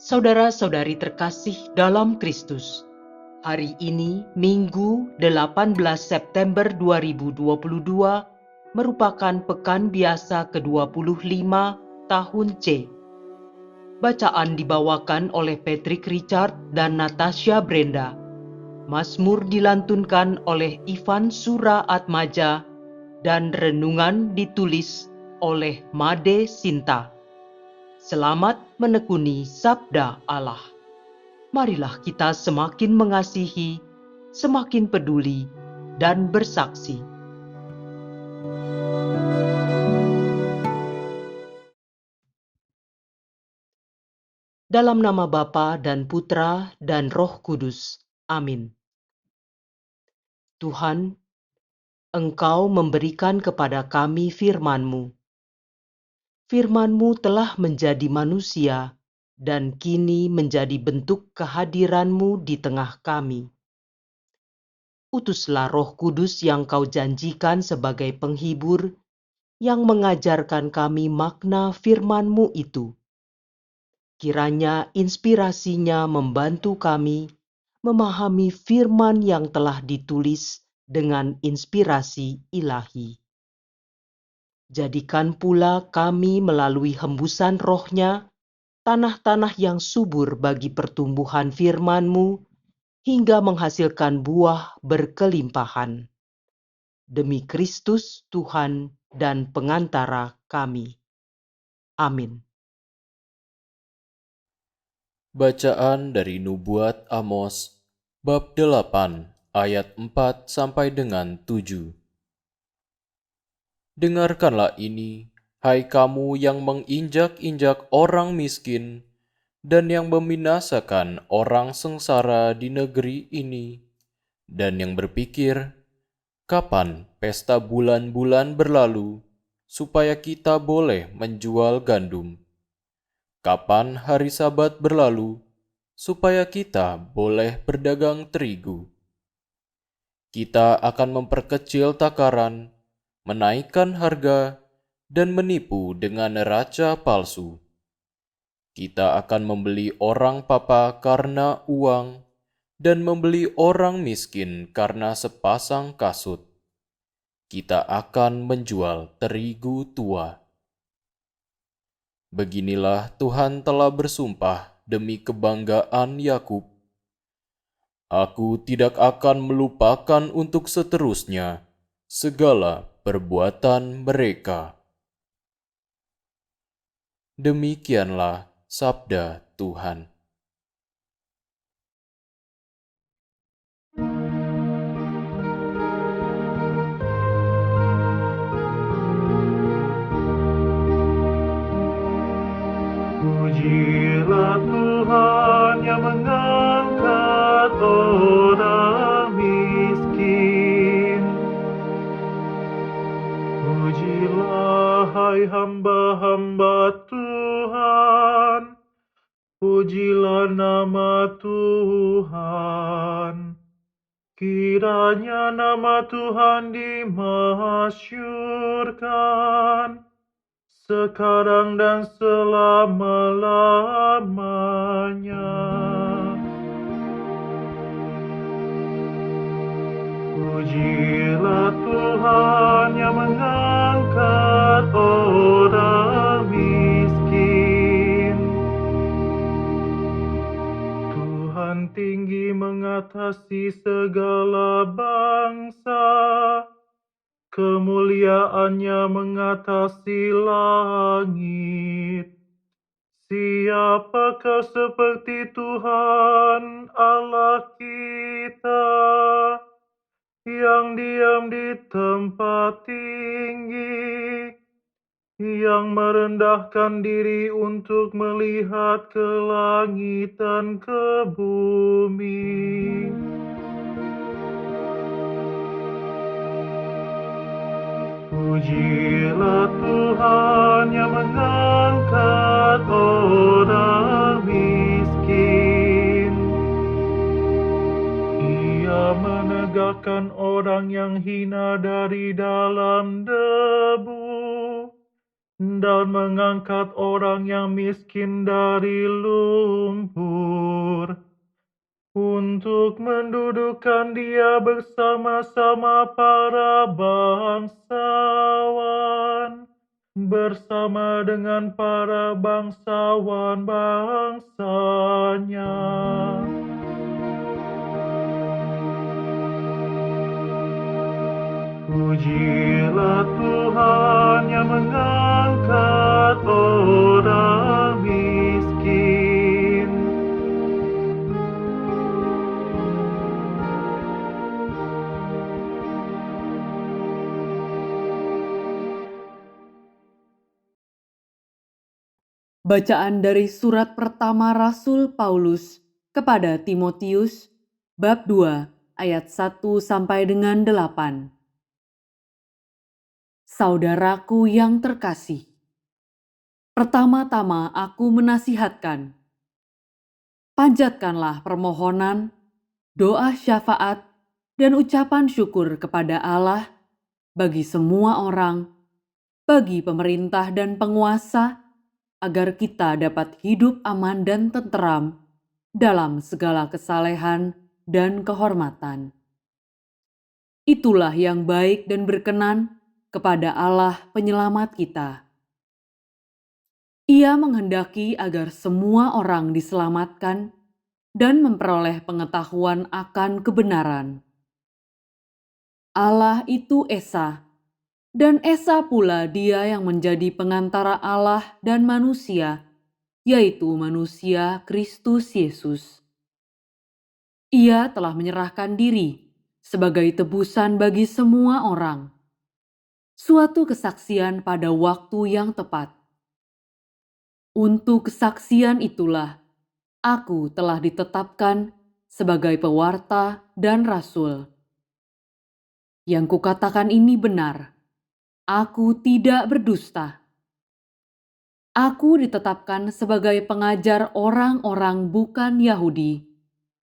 Saudara-saudari terkasih dalam Kristus, hari ini Minggu 18 September 2022 merupakan pekan biasa ke-25 tahun C. Bacaan dibawakan oleh Patrick Richard dan Natasha Brenda. Mazmur dilantunkan oleh Ivan Sura Atmaja dan renungan ditulis oleh Made Sinta. Selamat menekuni sabda Allah. Marilah kita semakin mengasihi, semakin peduli, dan bersaksi. Dalam nama Bapa dan Putra dan Roh Kudus. Amin. Tuhan, Engkau memberikan kepada kami firman-Mu. Firman-Mu telah menjadi manusia dan kini menjadi bentuk kehadiran-Mu di tengah kami. Utuslah Roh Kudus yang Kau janjikan sebagai penghibur yang mengajarkan kami makna firman-Mu itu. Kiranya inspirasinya membantu kami memahami firman yang telah ditulis dengan inspirasi ilahi. Jadikan pula kami melalui hembusan roh-Nya, tanah-tanah yang subur bagi pertumbuhan firman-Mu, hingga menghasilkan buah berkelimpahan. Demi Kristus Tuhan dan pengantara kami. Amin. Bacaan dari Nubuat Amos, bab 8, ayat 4 sampai dengan 7. Dengarkanlah ini, hai kamu yang menginjak-injak orang miskin dan yang membinasakan orang sengsara di negeri ini, dan yang berpikir, kapan pesta bulan-bulan berlalu, supaya kita boleh menjual gandum? Kapan hari Sabat berlalu, supaya kita boleh berdagang terigu? Kita akan memperkecil takaran, menaikkan harga, dan menipu dengan neraca palsu. Kita akan membeli orang papa karena uang, dan membeli orang miskin karena sepasang kasut. Kita akan menjual terigu tua. Beginilah Tuhan telah bersumpah demi kebanggaan Yakub. Aku tidak akan melupakan untuk seterusnya segala perbuatan mereka. Demikianlah sabda Tuhan. Pujilah Tuhan yang mengangkat orang miskin. Pujilah hai hamba-hamba Tuhan. Pujilah nama Tuhan. Kiranya nama Tuhan dimasyurkan sekarang dan selama-lamanya. Pujilah Tuhan yang mengangkat orang miskin. Tuhan tinggi mengatasi segala bangsa. Kemuliaannya mengatasi langit. Siapakah seperti Tuhan Allah kita, yang diam di tempat tinggi, yang merendahkan diri untuk melihat ke langit dan ke bumi. Pujilah Tuhan yang mengangkat orang miskin. Ia menegakkan orang yang hina dari dalam debu dan mengangkat orang yang miskin dari lumpur, untuk mendudukkan dia bersama-sama para bangsawan, bersama dengan para bangsawan bangsanya. Pujilah Tuhan yang mengangkat orang miskin. Bacaan dari surat pertama Rasul Paulus kepada Timotius, bab 2, ayat 1 sampai dengan 8. Saudaraku yang terkasih, pertama-tama aku menasihatkan, panjatkanlah permohonan, doa syafaat, dan ucapan syukur kepada Allah bagi semua orang, bagi pemerintah dan penguasa, agar kita dapat hidup aman dan tenteram dalam segala kesalehan dan kehormatan. Itulah yang baik dan berkenan kepada Allah penyelamat kita. Ia menghendaki agar semua orang diselamatkan dan memperoleh pengetahuan akan kebenaran. Allah itu Esa, dan Esa pula Dia yang menjadi pengantara Allah dan manusia, yaitu manusia Kristus Yesus. Ia telah menyerahkan diri sebagai tebusan bagi semua orang, suatu kesaksian pada waktu yang tepat. Untuk kesaksian itulah aku telah ditetapkan sebagai pewarta dan rasul. Yang kukatakan ini benar. Aku tidak berdusta. Aku ditetapkan sebagai pengajar orang-orang bukan Yahudi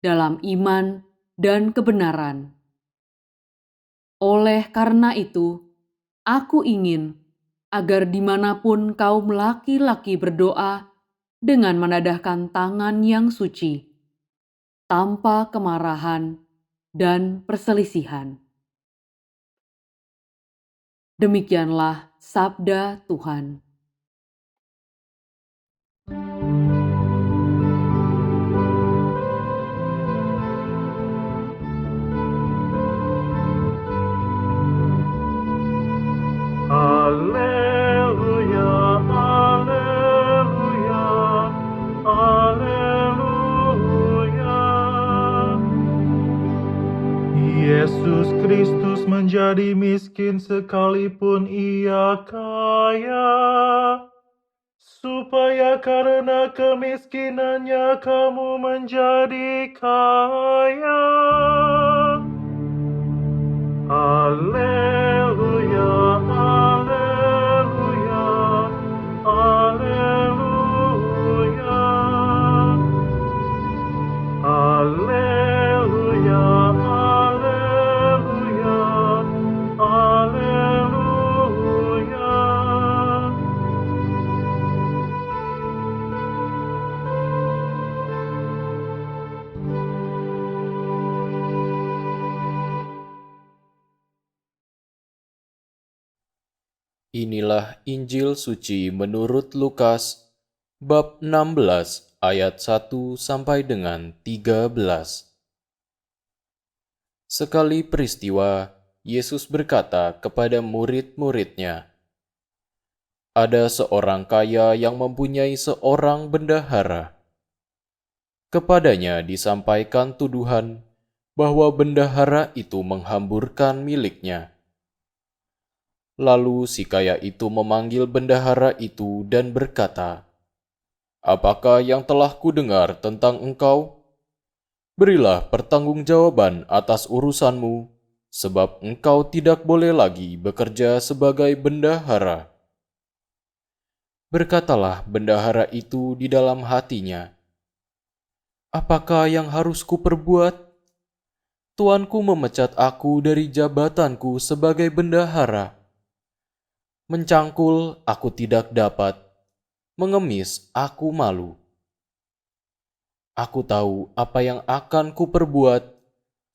dalam iman dan kebenaran. Oleh karena itu, aku ingin agar dimanapun kaum laki-laki berdoa dengan menadahkan tangan yang suci, tanpa kemarahan dan perselisihan. Demikianlah sabda Tuhan. Haleluya, haleluya, haleluya. Yesus Kristus menjadi miskin sekalipun Ia kaya, supaya karena kemiskinannya kamu menjadi kaya. Haleluya, haleluya, haleluya. Haleluya, haleluya, haleluya. Inilah Injil suci menurut Lukas, bab 16 ayat 1 sampai dengan 13. Sekali peristiwa, Yesus berkata kepada murid-muridnya, "Ada seorang kaya yang mempunyai seorang bendahara. Kepadanya disampaikan tuduhan bahwa bendahara itu menghamburkan miliknya. Lalu si kaya itu memanggil bendahara itu dan berkata, 'Apakah yang telah kudengar tentang engkau? Berilah pertanggungjawaban atas urusanmu, sebab engkau tidak boleh lagi bekerja sebagai bendahara.' Berkatalah bendahara itu di dalam hatinya, 'Apakah yang harus kuperbuat? Tuanku memecat aku dari jabatanku sebagai bendahara.' Mencangkul aku tidak dapat, mengemis aku malu. Aku tahu apa yang akan kuperbuat,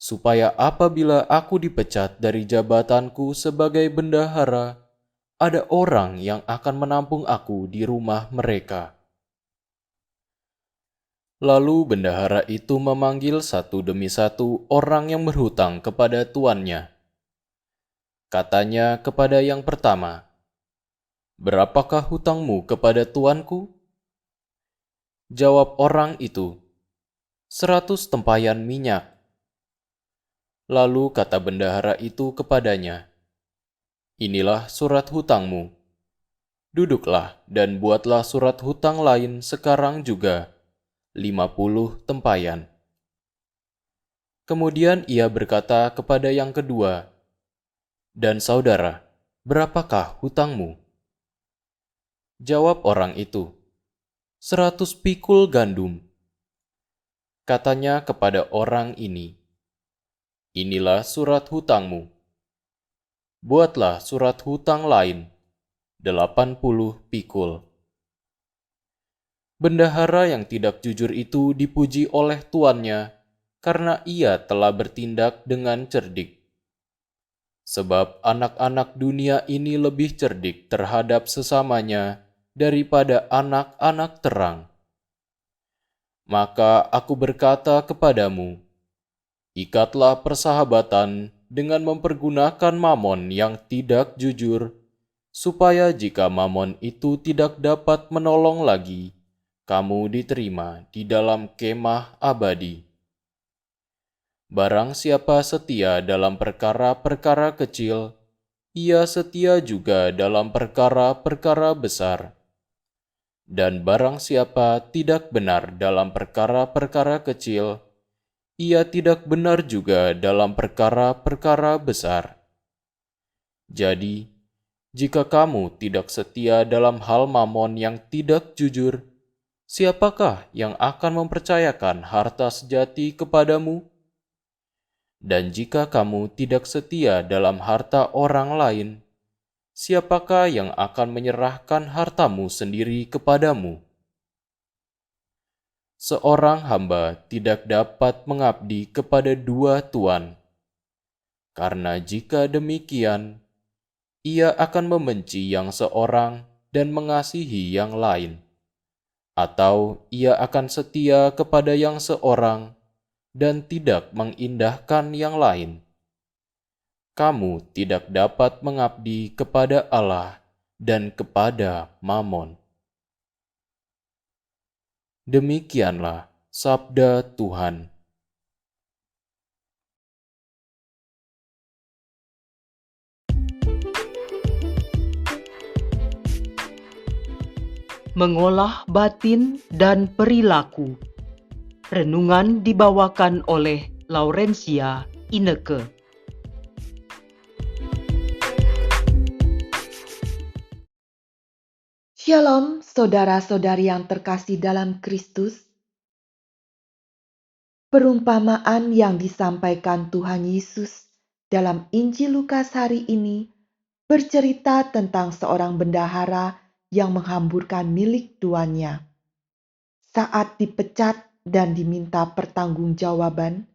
supaya apabila aku dipecat dari jabatanku sebagai bendahara, ada orang yang akan menampung aku di rumah mereka. Lalu bendahara itu memanggil satu demi satu orang yang berhutang kepada tuannya. Katanya kepada yang pertama, "Berapakah hutangmu kepada tuanku?" Jawab orang itu, 100 tempayan minyak. Lalu kata bendahara itu kepadanya, "Inilah surat hutangmu. Duduklah dan buatlah surat hutang lain sekarang juga, 50 tempayan." Kemudian ia berkata kepada yang kedua, "Dan saudara, berapakah hutangmu?" Jawab orang itu, 100 pikul gandum. Katanya kepada orang ini, "Inilah surat hutangmu. Buatlah surat hutang lain, 80 pikul." Bendahara yang tidak jujur itu dipuji oleh tuannya karena ia telah bertindak dengan cerdik. Sebab anak-anak dunia ini lebih cerdik terhadap sesamanya daripada anak-anak terang. Maka aku berkata kepadamu, ikatlah persahabatan dengan mempergunakan mamon yang tidak jujur, supaya jika mamon itu tidak dapat menolong lagi, kamu diterima di dalam kemah abadi. Barang siapa setia dalam perkara-perkara kecil, ia setia juga dalam perkara-perkara besar. Dan barang siapa tidak benar dalam perkara-perkara kecil, ia tidak benar juga dalam perkara-perkara besar. Jadi, jika kamu tidak setia dalam hal mamon yang tidak jujur, siapakah yang akan mempercayakan harta sejati kepadamu? Dan jika kamu tidak setia dalam harta orang lain, siapakah yang akan menyerahkan hartamu sendiri kepadamu? Seorang hamba tidak dapat mengabdi kepada dua tuan, karena jika demikian, ia akan membenci yang seorang dan mengasihi yang lain, atau ia akan setia kepada yang seorang dan tidak mengindahkan yang lain. Kamu tidak dapat mengabdi kepada Allah dan kepada Mamon. Demikianlah sabda Tuhan. Mengolah batin dan perilaku. Renungan dibawakan oleh Laurencia Ineke. Shalom, saudara-saudari yang terkasih dalam Kristus. Perumpamaan yang disampaikan Tuhan Yesus dalam Injil Lukas hari ini bercerita tentang seorang bendahara yang menghamburkan milik tuannya. Saat dipecat dan diminta pertanggungjawaban,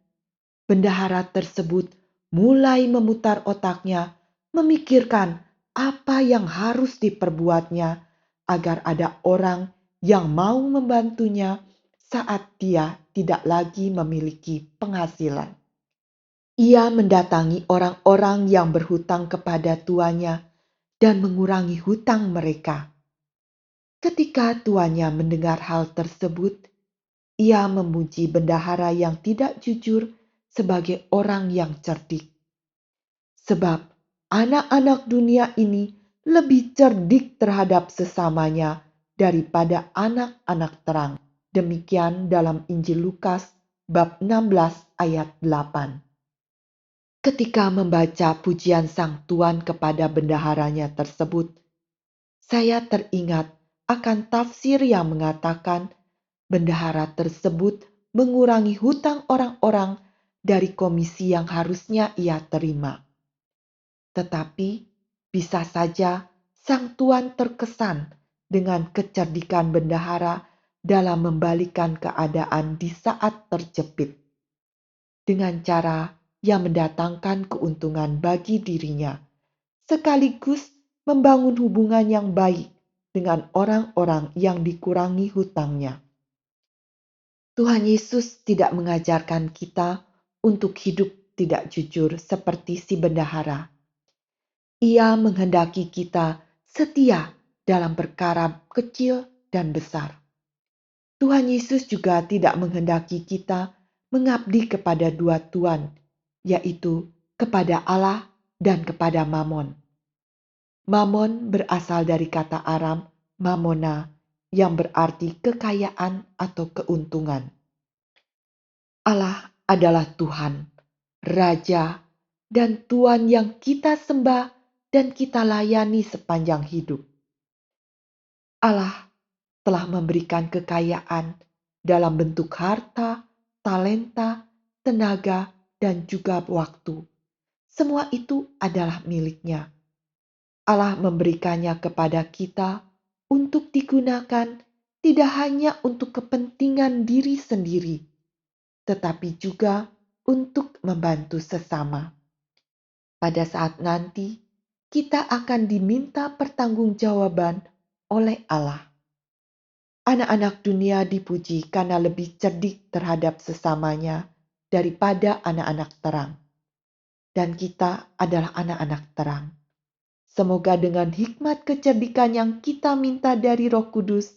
bendahara tersebut mulai memutar otaknya, memikirkan apa yang harus diperbuatnya agar ada orang yang mau membantunya saat dia tidak lagi memiliki penghasilan. Ia mendatangi orang-orang yang berhutang kepada tuannya dan mengurangi hutang mereka. Ketika tuannya mendengar hal tersebut, ia memuji bendahara yang tidak jujur sebagai orang yang cerdik. Sebab anak-anak dunia ini lebih cerdik terhadap sesamanya daripada anak-anak terang. Demikian dalam Injil Lukas bab 16 ayat 8. Ketika membaca pujian sang tuan kepada bendaharanya tersebut, saya teringat akan tafsir yang mengatakan bendahara tersebut mengurangi hutang orang-orang dari komisi yang harusnya ia terima. Tetapi bisa saja Sang Tuan terkesan dengan kecerdikan bendahara dalam membalikan keadaan di saat terjepit, dengan cara yang mendatangkan keuntungan bagi dirinya, sekaligus membangun hubungan yang baik dengan orang-orang yang dikurangi hutangnya. Tuhan Yesus tidak mengajarkan kita untuk hidup tidak jujur seperti si bendahara. Ia menghendaki kita setia dalam perkara kecil dan besar. Tuhan Yesus juga tidak menghendaki kita mengabdi kepada dua tuan, yaitu kepada Allah dan kepada Mamon. Mamon berasal dari kata Aram mamona, yang berarti kekayaan atau keuntungan. Allah adalah Tuhan, Raja, dan Tuan yang kita sembah dan kita layani sepanjang hidup. Allah telah memberikan kekayaan dalam bentuk harta, talenta, tenaga, dan juga waktu. Semua itu adalah miliknya. Allah memberikannya kepada kita untuk digunakan tidak hanya untuk kepentingan diri sendiri, tetapi juga untuk membantu sesama. Pada saat nanti, kita akan diminta pertanggungjawaban oleh Allah. Anak-anak dunia dipuji karena lebih cerdik terhadap sesamanya daripada anak-anak terang. Dan kita adalah anak-anak terang. Semoga dengan hikmat kecerdikan yang kita minta dari Roh Kudus,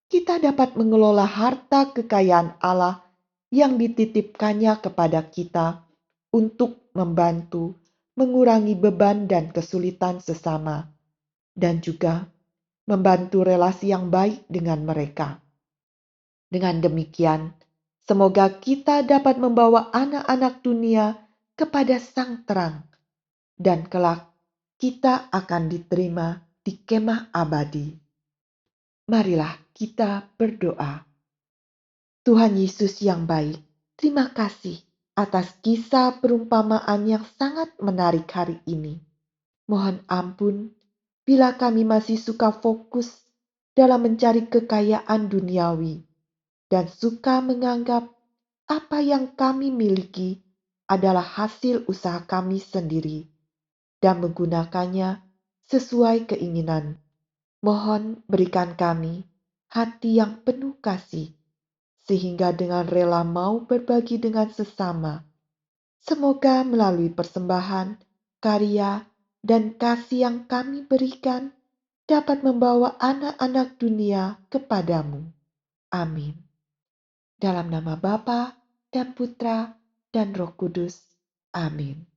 kita dapat mengelola harta kekayaan Allah yang dititipkannya kepada kita untuk membantu mengurangi beban dan kesulitan sesama, dan juga membantu relasi yang baik dengan mereka. Dengan demikian, semoga kita dapat membawa anak-anak dunia kepada Sang Terang, dan kelak kita akan diterima di kemah abadi. Marilah kita berdoa. Tuhan Yesus yang baik, terima kasih atas kisah perumpamaan yang sangat menarik hari ini. Mohon ampun bila kami masih suka fokus dalam mencari kekayaan duniawi dan suka menganggap apa yang kami miliki adalah hasil usaha kami sendiri dan menggunakannya sesuai keinginan. Mohon berikan kami hati yang penuh kasih, sehingga dengan rela mau berbagi dengan sesama. Semoga melalui persembahan, karya, dan kasih yang kami berikan dapat membawa anak-anak dunia kepadamu. Amin. Dalam nama Bapa dan Putra dan Roh Kudus. Amin.